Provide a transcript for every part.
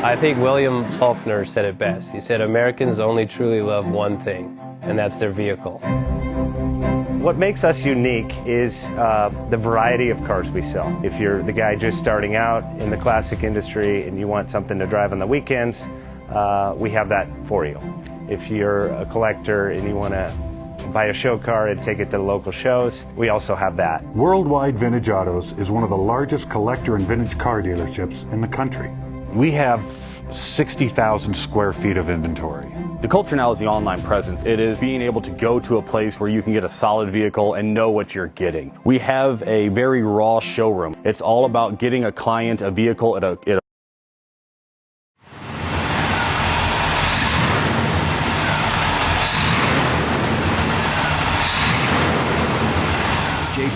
I think William Faulkner said it best. He said, Americans only truly love one thing, and that's their vehicle. What makes us unique is the variety of cars we sell. If you're the guy just starting out in the classic industry and you want something to drive on the weekends, we have that for you. If you're a collector and you want to buy a show car and take it to the local shows, we also have that. Worldwide Vintage Autos is one of the largest collector and vintage car dealerships in the country. We have 60,000 square feet of inventory. The culture now is the online presence. It is being able to go to a place where you can get a solid vehicle and know what you're getting. We have a very raw showroom. It's all about getting a client a vehicle at a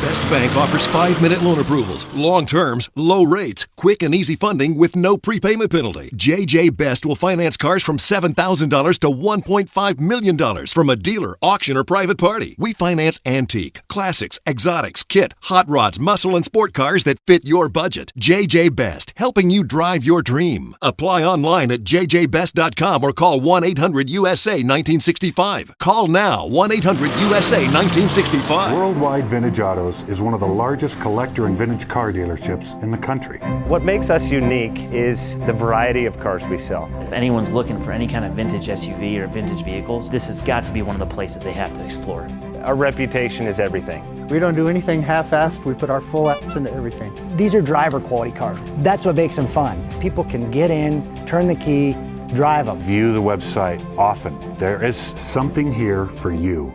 Best Bank offers 5-minute loan approvals, long terms, low rates, quick and easy funding with no prepayment penalty. JJ Best will finance cars from $7,000 to $1.5 million from a dealer, auction, or private party. We finance antique, classics, exotics, kit, hot rods, muscle, and sport cars that fit your budget. JJ Best, helping you drive your dream. Apply online at jjbest.com or call 1-800-USA-1965. Call now, 1-800-USA-1965. Worldwide Vintage Autos is one of the largest collector and vintage car dealerships in the country. What makes us unique is the variety of cars we sell. If anyone's looking for any kind of vintage SUV or vintage vehicles, this has got to be one of the places they have to explore. Our reputation is everything. We don't do anything half-assed. We put our full ass into everything. These are driver quality cars. That's what makes them fun. People can get in, turn the key, drive them. View the website often. There is Something here for you.